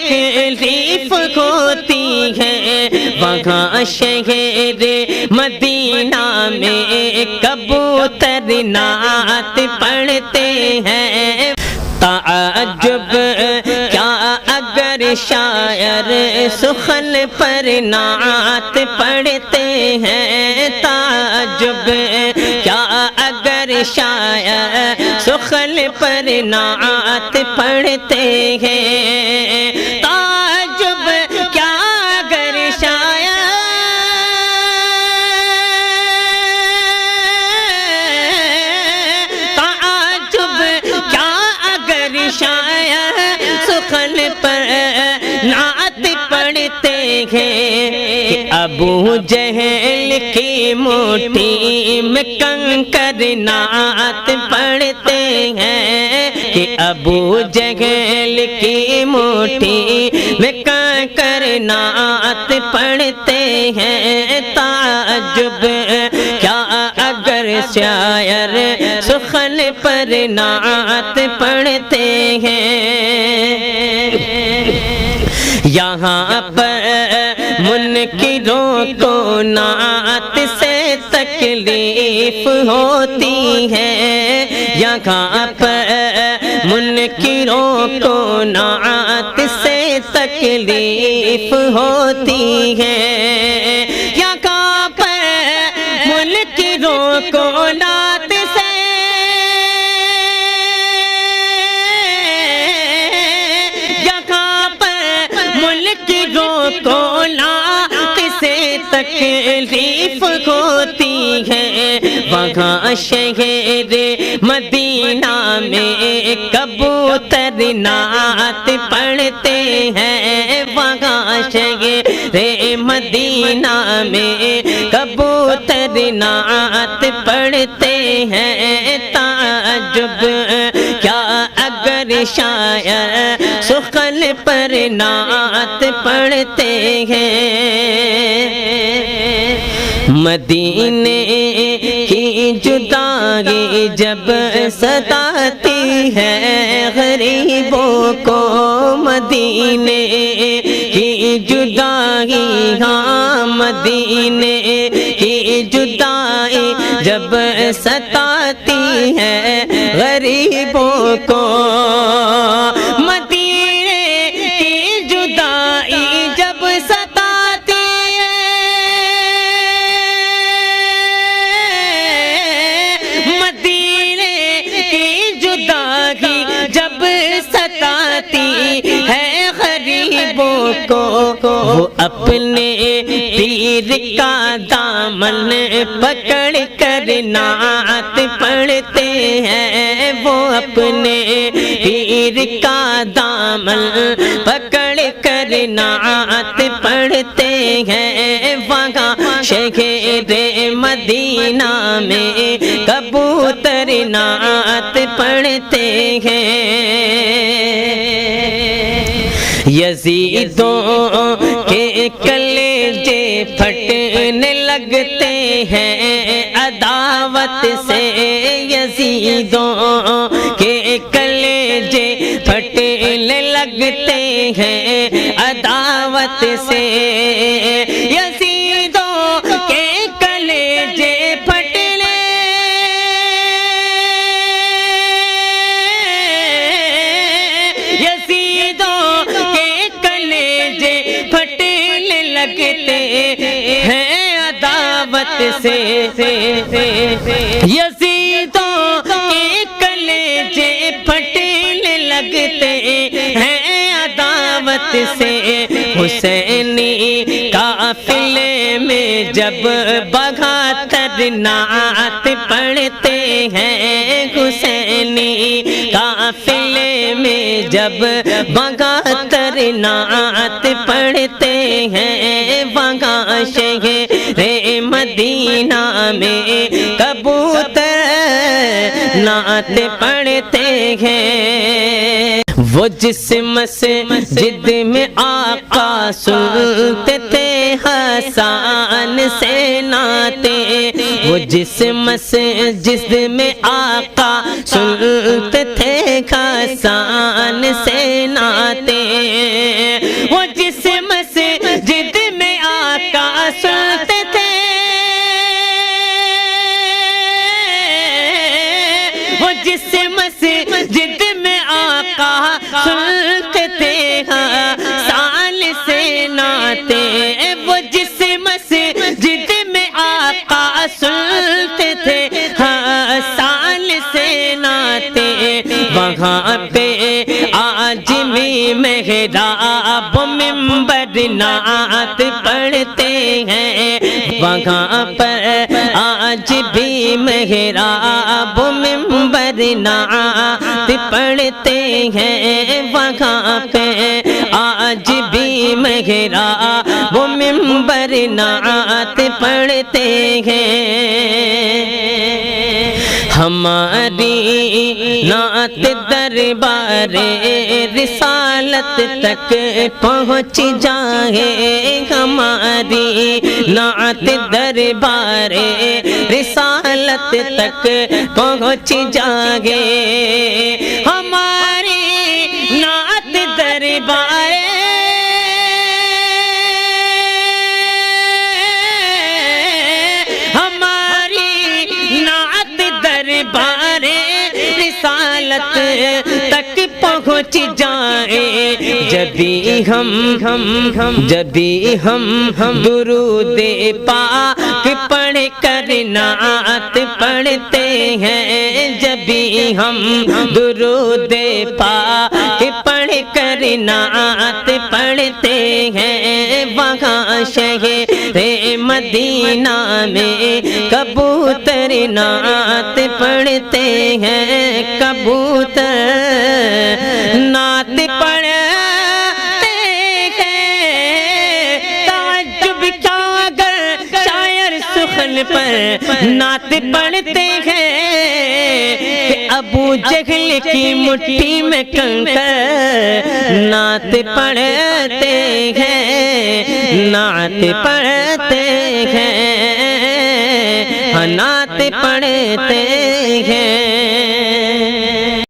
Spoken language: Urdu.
تکلیف ہوتی ہے، وہاں شہر مدینہ میں کبوتر نعت پڑھتے ہیں۔ تعجب کیا اگر شاعر سخن پر نعت پڑھتے ہیں، تعجب کیا اگر شاعر سخن پر نعت پڑھتے ہیں، تعجب کیا اگر شاعر سخن پر نعت پڑھتے ہیں کہ ابو جہل کی مٹھی میں کنکر نعت پڑھتے ہیں، کہ ابو جہل کی مٹھی میں کنکر نعت پڑھتے ہیں۔ تعجب کیا اگر شاعر سخن پر نعت پڑھتے ہیں۔ یہاں پر منکروں کو نعت سے تکلیف ہوتی ہے، یہاں پر منکروں کو نعت سے تکلیف ہوتی ہے، یہاں پر منکروں کو نعت سے کو نعت سے تکلیف ہوتی ہے، وہاں شہر مدینہ میں کبوتر نعت پڑھتے ہیں، وہاں شہر مدینہ میں کبوتر نعت پڑھتے ہیں۔ تعجب کیا اگر شاعر سخن پر نعت پڑھتے ہیں۔ مدینے کی جدائی جب ستاتی ہے غریبوں کو، مدینے کی جدائی، ہاں مدینے کی جدائی جب ستاتی ہے غریبوں کو، مدینے کی جدائی جب ستاتی ہے، مدینے کی جدائی جب ستاتی ہے غریبوں کو، وہ اپنے پیر کا دامن پکڑ کر نعت پڑھتے ہیں، وہ اپنے پیر کا دامن پکڑ کر نعت پڑھتے ہیں، وہاں شہر مدینہ میں کبوتر نعت پڑھتے ہیں۔ یزیدوں کے کلیجے پھٹنے لگتے ہیں عداوت سے، یزیدوں کے کلیجے پھٹنے لگتے ہیں عداوت سے، یزیدوں کے کلیجے پھٹنے لگتے ہیں عداوت سے، یزیدوں کے کلیجے پھٹنے لگتے ہیں عداوت سے۔ حسینی قافلے میں جب بغاتر نعت پڑھتے ہیں، حسینی قافلے میں جب بغاتر نعت پڑھتے ہیں، وہاں شہر مدینہ میں کبوتر نعت پڑھتے ہیں۔ وہ جس مسجد میں آقا سنتے تھے حسان سے نعتیں، وہ جس مسجد میں آقا سنتے تھے حسان سے نعتیں، وہ جس مسجد میں آقا سنتے تھے ہاں سال سے ناتے، وہ جس مسجد میں آقا سنتے تھے ہاں سال سے ناتے، وہاں پہ آج بھی محراب منبر نعت پڑھتے ہیں، وہاں پر آج بھی محراب منبر نعت پڑھتے ہیں، وہاں پہ آج بھی محراب منبر نعت پڑھتے ہیں۔ ہماری نعت دربار رسالت تک پہنچ جائے، ہماری نعت دربار رسالت تک پہنچ جائے، ہماری نعت دربار دربار رسالت تک پہنچ جائے، جب بھی ہم درود پاک پڑھ کر نعت پڑھتے ہیں، جب بھی ہم درود پاک پڑھ کر نعت پڑھتے ہیں، وہاں شہر مدینہ میں کبوتر نعت پڑھتے ہیں، کبوتر نعت پڑھتے ہیں، تعجب کیا اگر شاعر سخن پر نعت پڑھتے ہیں کہ ابو جہل کی مٹھی میں کنکر نعت پڑھتے ہیں، نعت پڑھتے ہیں، نعت پڑھتے ہیں۔